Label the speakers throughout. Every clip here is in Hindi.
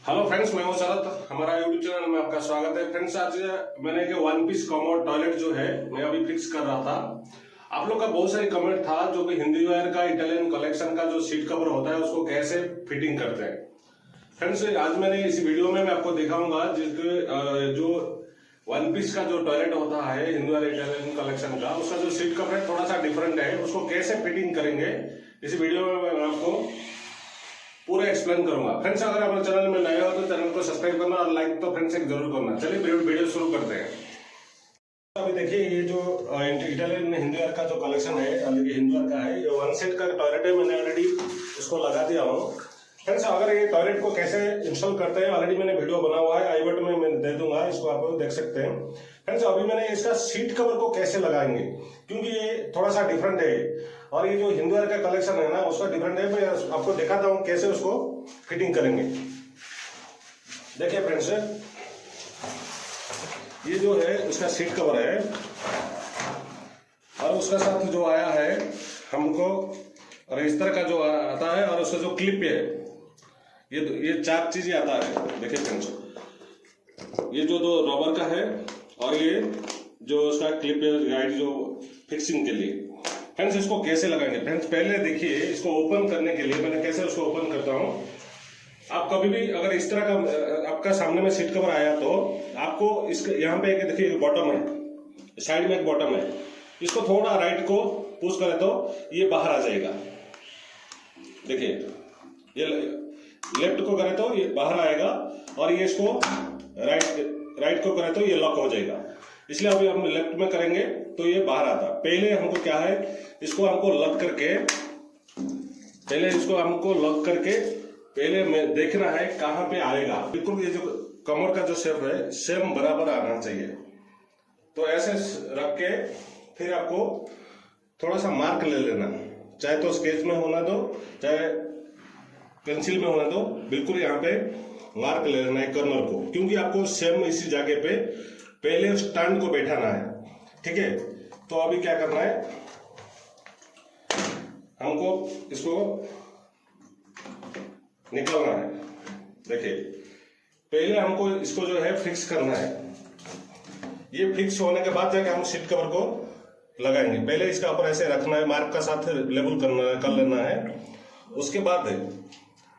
Speaker 1: हेलो फ्रेंड्स, मैं हूं शरद। हमारा यूट्यूब चैनल में आपका स्वागत है। फ्रेंड्स, आज मैंने एक वन पीस कमोड टॉयलेट जो है मैं अभी फिक्स कर रहा था। आप लोग का बहुत सारी कमेंट था जो कि हिंदी वेयर का इटालियन कलेक्शन का जो सीट कवर होता है उसको कैसे फिटिंग करते हैं। फ्रेंड्स, आज मैंने इस वीडियो में मैं आपको दिखाऊंगा जिसके जो वन पीस का जो टॉयलेट होता है हिंदी वेयर इटालियन कलेक्शन का, उसका जो सीट कवर है थोड़ा सा डिफरेंट है, उसको कैसे फिटिंग करेंगे इस वीडियो में मैं आपको पूरा एक्सप्लेन करूंगा। फ्रेंड्स, अगर हमारे चैनल में नए हो तो चैनल को सब्सक्राइब करना और लाइक तो फ्रेंड्स एक जरूर करना। चलिए वीडियो शुरू करते हैं। अभी देखिए, ये जो इटालियन हिंदी वेयर का जो कलेक्शन है हिंदी वेयर का है, ये वन सेट का टॉयलेट है। मैंने ऑलरेडी इसको लगा दिया हूँ। फ्रेंड्स, अगर ये टॉयलेट को कैसे इंस्टॉल करते हैं ऑलरेडी मैंने वीडियो बना हुआ है, आई बटन में मैं दे दूंगा, इसको आप देख सकते हैं। फ्रेंड्स, अभी मैंने इसका सीट कवर को कैसे लगाएंगे, क्योंकि ये थोड़ा सा डिफरेंट है और ये जो हिंदी वेयर का कलेक्शन है ना उसका डिफरेंट है। मैं आपको दिखाता हूँ कैसे उसको फिटिंग करेंगे। देखिए फ्रेंड्स, ये जो है उसका सीट कवर है और उसका साथ जो आया है हमको और इस तरह का जो आता है और उसका जो क्लिप है, ये चार चीजें आता है। देखिए फ्रेंड्स, ये जो दो रबर का है और ये जो उसका क्लिप है गाइड जो फिक्सिंग के लिए। फ्रेंड्स, इसको कैसे लगाएंगे। फ्रेंड्स, पहले देखिए इसको ओपन करने के लिए मैं कैसे उसको ओपन करता हूँ। आप कभी भी अगर इस तरह का आपका सामने में सीट कवर आया तो आपको इसके यहाँ पे एक देखिए बॉटम है, साइड में एक बॉटम है, इसको थोड़ा राइट को पुश करें तो ये बाहर आ जाएगा। देखिए, ये लेफ्ट को करें तो ये बाहर आएगा और ये इसको राइट को करें तो ये लॉक हो जाएगा। इसलिए अभी हम लेफ्ट में करेंगे तो ये बाहर आता। पहले हमको क्या है, इसको हमको लॉक करके पहले देखना है कहाँ पे आएगा। बिल्कुल ये जो कमर का जो शेप है सेम बराबर आना चाहिए। तो ऐसे रख के फिर आपको थोड़ा सा मार्क ले लेना, चाहे तो स्केच में होना दो चाहे पेंसिल में होना दो। बिल्कुल यहाँ पे मार्क ले लेना है कॉर्नर को, क्योंकि आपको सेम इसी जगह पे पहले स्टैंड को बैठाना है। ठीक है, तो अभी क्या करना है, हमको इसको निकालना है। देखिए, पहले हमको इसको जो है फिक्स करना है। ये फिक्स होने के बाद जाके हम सीट कवर को लगाएंगे। पहले इसका ऊपर ऐसे रखना है, मार्क का साथ लेबल कर लेना है। उसके बाद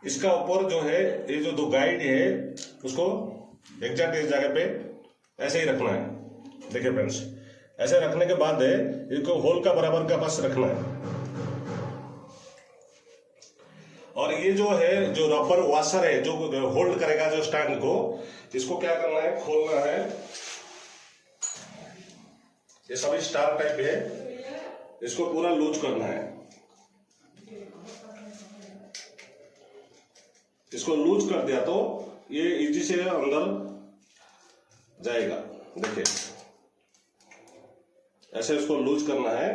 Speaker 1: इसका ऊपर जो है ये जो दो गाइड है उसको एग्जैक्ट इस जगह पे ऐसे ही रखना है। देखिए फ्रेंड्स, ऐसे रखने के बाद इसको होल का बराबर का पास रखना है। और ये जो है जो रबर वॉशर है जो होल्ड करेगा जो स्टैंड को, इसको क्या करना है, खोलना है। ये सभी स्टार टाइप है, इसको पूरा लूज करना है। इसको लूज कर दिया तो ये इजी से अंदर जाएगा। देखिए, ऐसे इसको लूज करना है।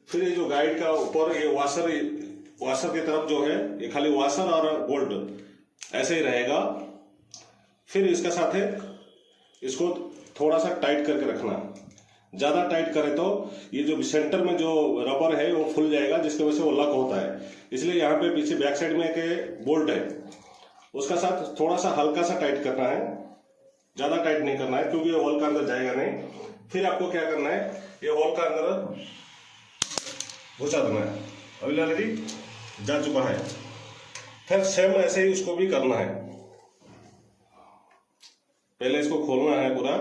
Speaker 1: फिर ये जो गाइड का ऊपर ये वॉशर की तरफ जो है ये खाली वॉशर और बोल्ट ऐसे ही रहेगा। फिर इसके साथ है इसको थोड़ा सा टाइट करके रखना। ज्यादा टाइट करे तो ये जो सेंटर में जो रबर है वो फूल जाएगा, जिसकी वजह से वो लॉक होता है। इसलिए यहाँ पे पीछे बैक साइड में एक बोल्ट है, उसका साथ थोड़ा सा हल्का सा टाइट करना है, ज्यादा टाइट नहीं करना है क्योंकि ये होल का अंदर जाएगा नहीं। फिर आपको क्या करना है, ये होल का अंदर घुसा देना है। अभी ऑलरेडी जा चुका है। फिर सेम ऐसे ही उसको भी करना है। पहले इसको खोलना है पूरा।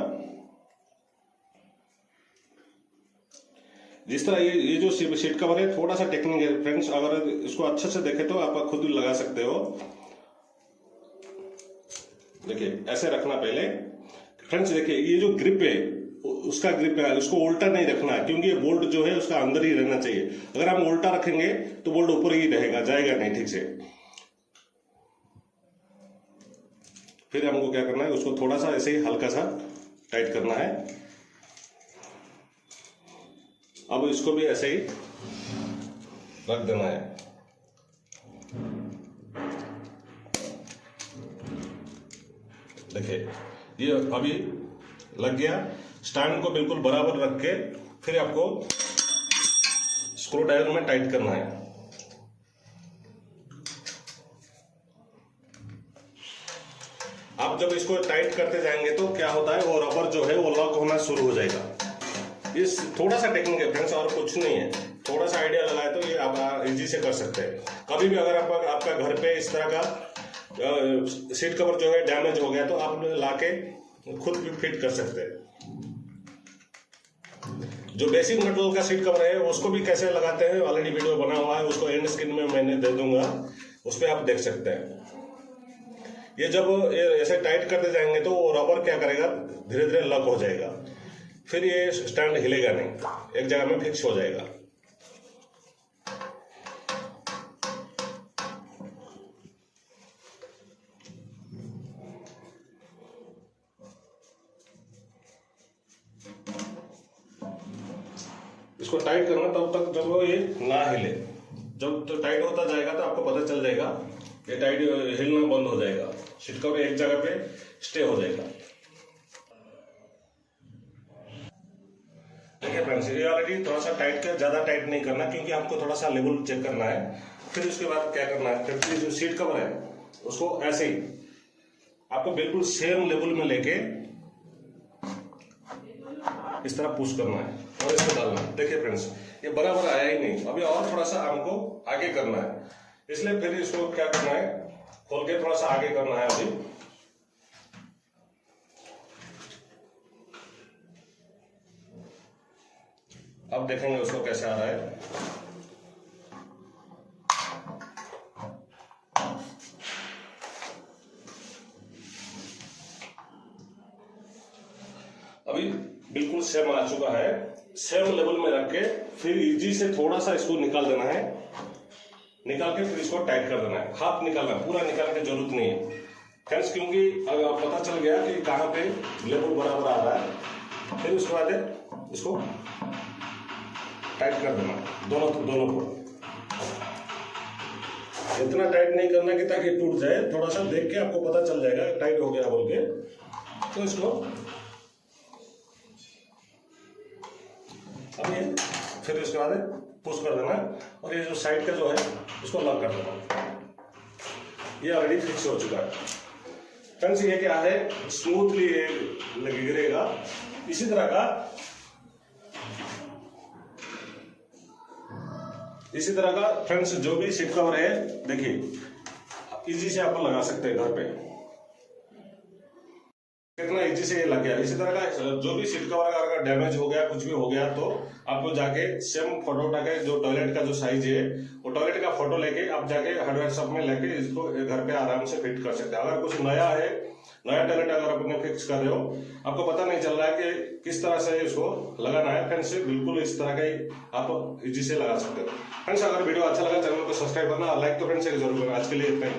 Speaker 1: जिस तरह ये जो सीट कवर है थोड़ा सा टेक्निक है फ्रेंड्स, अगर इसको अच्छे से देखे तो आप खुद भी लगा सकते हो। देखिए, ऐसे रखना पहले। फ्रेंड्स देखिए, ये जो ग्रिप है उसका ग्रिप है, उसको उल्टा नहीं रखना है क्योंकि ये बोल्ट जो है उसका अंदर ही रहना चाहिए। अगर हम उल्टा रखेंगे तो बोल्ट ऊपर ही रहेगा, जाएगा नहीं ठीक से। फिर हमको क्या करना है, उसको थोड़ा सा ऐसे ही हल्का सा टाइट करना है। अब इसको भी ऐसे ही रख देना है। देखिए, ये अभी लग गया। स्टैंड को बिल्कुल बराबर रख के फिर आपको स्क्रू ड्राइवर में टाइट करना है। आप जब इसको टाइट करते जाएंगे तो क्या होता है, वो रबर जो है वो लॉक होना शुरू हो जाएगा। इस थोड़ा सा टेक्निक है फ्रेंड्स, और कुछ नहीं है। थोड़ा सा आइडिया लगाए तो ये आप इजी से कर सकते हैं। कभी भी अगर आपका घर पे इस तरह का सीट कवर जो है डैमेज हो गया तो आप लाके खुद भी फिट कर सकते हैं। जो बेसिक मटेरियल का सीट कवर है उसको भी कैसे लगाते हैं ऑलरेडी वीडियो बना हुआ है, उसको एंड स्क्रीन में मैंने दे दूंगा, उस पर आप देख सकते हैं। ये जब ऐसे टाइट करते जाएंगे तो वो रबर क्या करेगा, धीरे धीरे लॉक हो जाएगा, फिर ये स्टैंड हिलेगा नहीं, एक जगह में फिक्स हो जाएगा। इसको टाइट करना तब तक जब वो ये ना हिले। जब तो टाइट होता जाएगा तो आपको पता चल जाएगा, ये टाइट हिलना बंद हो जाएगा, सीट कवर एक जगह पे स्टे हो जाएगा। देखिए फ्रेंड्स, ये ऑलरेडी थोड़ा सा टाइट कर, ज्यादा टाइट नहीं करना क्योंकि आपको थोड़ा सा लेवल चेक करना है। फिर उसके बाद क्या करना है, फिर जो सीट कवर है उसको ऐसे ही आपको बिल्कुल सेम लेवल में लेके इस तरह पुश करना है और इसको डालना है। देखिए फ्रेंड्स, ये बराबर आया ही नहीं, अभी और थोड़ा सा हमको आगे करना है, इसलिए फिर इसको क्या करना है, खोल के थोड़ा सा आगे करना है। अभी अब देखेंगे उसको कैसे आ रहा है। अभी बिल्कुल सेम आ चुका है, सेम लेवल में रख के फिर इजी से थोड़ा सा इसको निकाल देना है, निकाल के फिर इसको टाइट कर देना है। हाथ निकालना है, पूरा निकालने की जरूरत नहीं है फ्रेंड्स, क्योंकि अगर पता चल गया कि कहाँ पे लेवल बराबर आ रहा है, फिर उसके बाद इसको टाइट कर देना दोनों को। इतना टाइट नहीं करना कि ताकि टूट जाए, थोड़ा सा देख के आपको पता चल जाएगा टाइट हो गया बोल के, तो इसको अब ये फिर इसके बाद पुश कर देना और ये जो साइड का जो है इसको लॉक कर देना। ये ऑलरेडी फिक्स हो चुका है फ्रेंड्स। ये क्या है, स्मूथली गिरेगा। इसी तरह का फ्रेंड्स जो भी सीट कवर है, देखिए इजी से आप लगा सकते हैं घर पे, कितना इजी से ये लग गया। इसी तरह का जो भी सीट कवर अगर डैमेज हो गया, कुछ भी हो गया, तो आपको जाके सेम फोटो उठा के, जो टॉयलेट का जो साइज है वो टॉयलेट का फोटो लेके आप जाके हार्डवेयर शॉप में लेके इसको घर पे आराम से फिट कर सकते हैं। अगर कुछ नया है, नया टॉयलेट अगर अपने फिक्स कर रहे हो, आपको पता नहीं चल रहा है कि किस तरह से इसको लगाना है, फ्रेंड्स बिल्कुल इस तरह का ही आप इजी से लगा सकते हो। फ्रेंड्स अगर वीडियो अच्छा लगा चैनल को सब्सक्राइब करना, लाइक तो फ्रेंड्स जरूर करना। आज के लिए इतना ही।